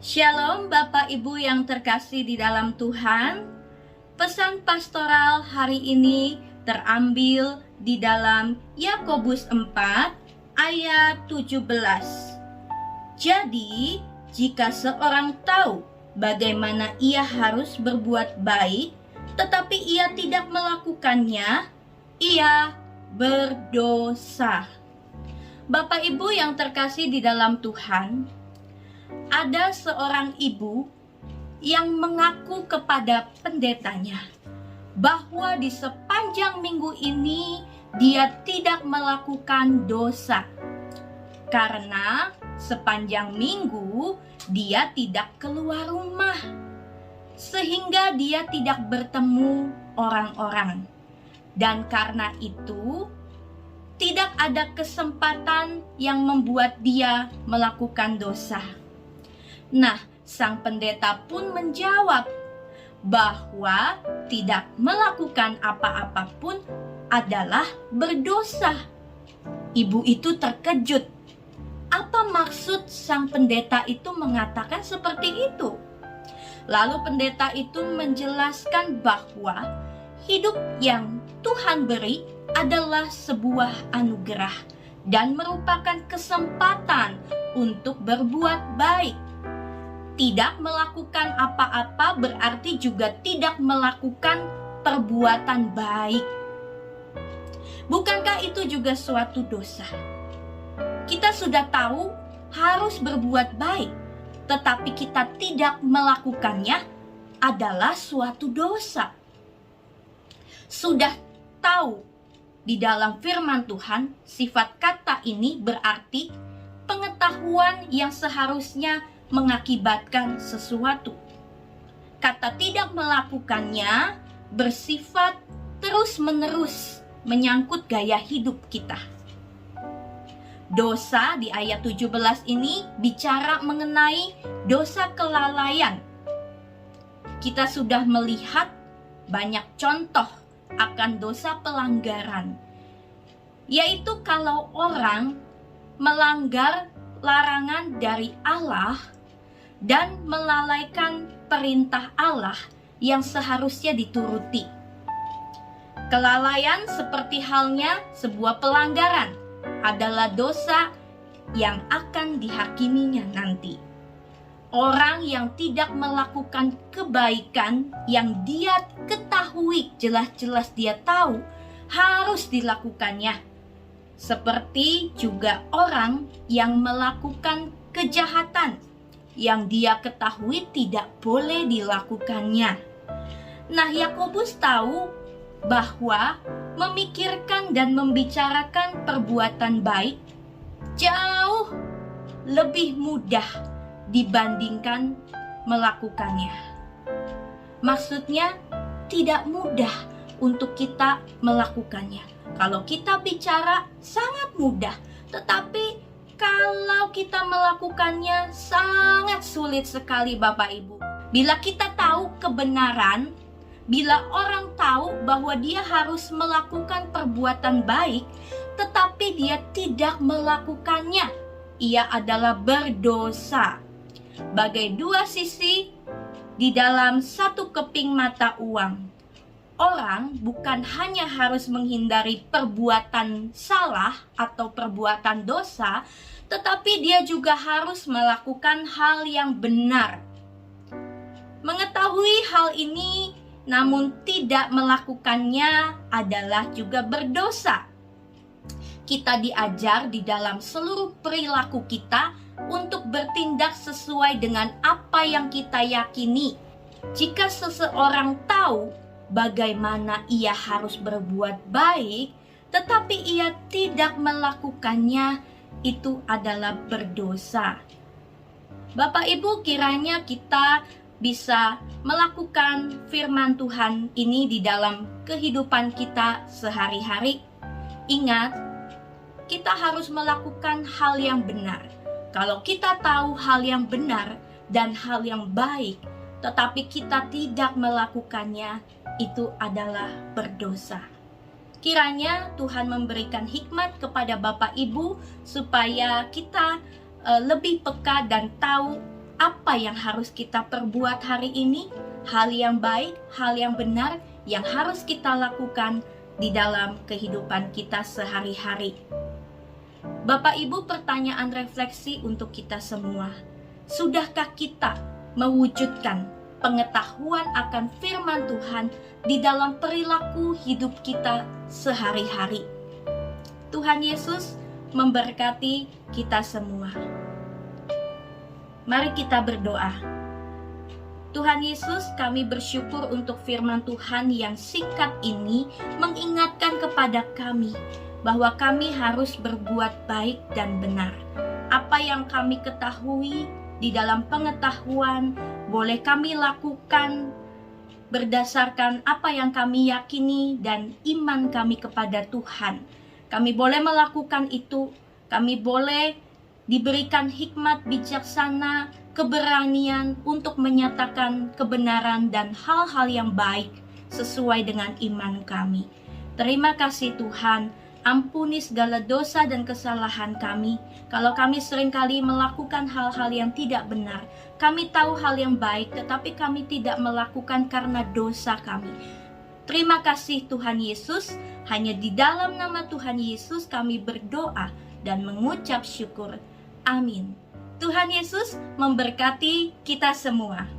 Shalom Bapak Ibu yang terkasih di dalam Tuhan. Pesan pastoral hari ini terambil di dalam Yakobus 4 ayat 17. Jadi, jika seorang tahu bagaimana ia harus berbuat baik, tetapi ia tidak melakukannya, ia berdosa. Bapak Ibu yang terkasih di dalam Tuhan, ada seorang ibu yang mengaku kepada pendetanya bahwa di sepanjang minggu ini dia tidak melakukan dosa, karena sepanjang minggu dia tidak keluar rumah, sehingga dia tidak bertemu orang-orang, dan karena itu tidak ada kesempatan yang membuat dia melakukan dosa. Nah, sang pendeta pun menjawab bahwa tidak melakukan apa-apapun adalah berdosa. Ibu itu terkejut. Apa maksud sang pendeta itu mengatakan seperti itu? Lalu pendeta itu menjelaskan bahwa hidup yang Tuhan beri adalah sebuah anugerah dan merupakan kesempatan untuk berbuat baik. Tidak melakukan apa-apa berarti juga tidak melakukan perbuatan baik. Bukankah itu juga suatu dosa? Kita sudah tahu harus berbuat baik, tetapi kita tidak melakukannya adalah suatu dosa. Sudah tahu di dalam firman Tuhan, sifat kata ini berarti pengetahuan yang seharusnya mengakibatkan sesuatu. Kata tidak melakukannya bersifat terus-menerus menyangkut gaya hidup kita. Dosa di ayat 17 ini bicara mengenai dosa kelalaian. Kita sudah melihat banyak contoh akan dosa pelanggaran, yaitu kalau orang melanggar larangan dari Allah dan melalaikan perintah Allah yang seharusnya dituruti. Kelalaian seperti halnya sebuah pelanggaran adalah dosa yang akan dihakiminya nanti. Orang yang tidak melakukan kebaikan yang dia ketahui, jelas-jelas dia tahu harus dilakukannya. Seperti juga orang yang melakukan kejahatan yang dia ketahui tidak boleh dilakukannya. Nah, Yakobus tahu bahwa memikirkan dan membicarakan perbuatan baik jauh lebih mudah dibandingkan melakukannya. Maksudnya tidak mudah untuk kita melakukannya. Kalau kita bicara sangat mudah, tetapi kalau kita melakukannya sangat sulit sekali Bapak Ibu. Bila kita tahu kebenaran, bila orang tahu bahwa dia harus melakukan perbuatan baik, tetapi dia tidak melakukannya, ia adalah berdosa. Bagai dua sisi di dalam satu keping mata uang. Orang bukan hanya harus menghindari perbuatan salah atau perbuatan dosa, tetapi dia juga harus melakukan hal yang benar. Mengetahui hal ini namun tidak melakukannya adalah juga berdosa. Kita diajar di dalam seluruh perilaku kita untuk bertindak sesuai dengan apa yang kita yakini. Jika seseorang tahu bagaimana ia harus berbuat baik, tetapi ia tidak melakukannya, itu adalah berdosa. Bapak Ibu, kiranya kita bisa melakukan firman Tuhan ini di dalam kehidupan kita sehari-hari. Ingat, kita harus melakukan hal yang benar. Kalau kita tahu hal yang benar dan hal yang baik, tetapi kita tidak melakukannya, itu adalah berdosa. Kiranya Tuhan memberikan hikmat kepada Bapak Ibu supaya kita lebih peka dan tahu apa yang harus kita perbuat hari ini, hal yang baik, hal yang benar yang harus kita lakukan di dalam kehidupan kita sehari-hari. Bapak Ibu, pertanyaan refleksi untuk kita semua. Sudahkah kita mewujudkan pengetahuan akan firman Tuhan di dalam perilaku hidup kita sehari-hari? Tuhan Yesus memberkati kita semua. Mari kita berdoa. Tuhan Yesus, kami bersyukur untuk firman Tuhan yang singkat ini mengingatkan kepada kami bahwa kami harus berbuat baik dan benar. Apa yang kami ketahui di dalam pengetahuan boleh kami lakukan berdasarkan apa yang kami yakini dan iman kami kepada Tuhan. Kami boleh melakukan itu, kami boleh diberikan hikmat bijaksana, keberanian untuk menyatakan kebenaran dan hal-hal yang baik sesuai dengan iman kami. Terima kasih Tuhan, ampuni segala dosa dan kesalahan kami. Kalau kami seringkali melakukan hal-hal yang tidak benar, kami tahu hal yang baik, tetapi kami tidak melakukan karena dosa kami. Terima kasih Tuhan Yesus, hanya di dalam nama Tuhan Yesus kami berdoa dan mengucap syukur. Amin. Tuhan Yesus memberkati kita semua.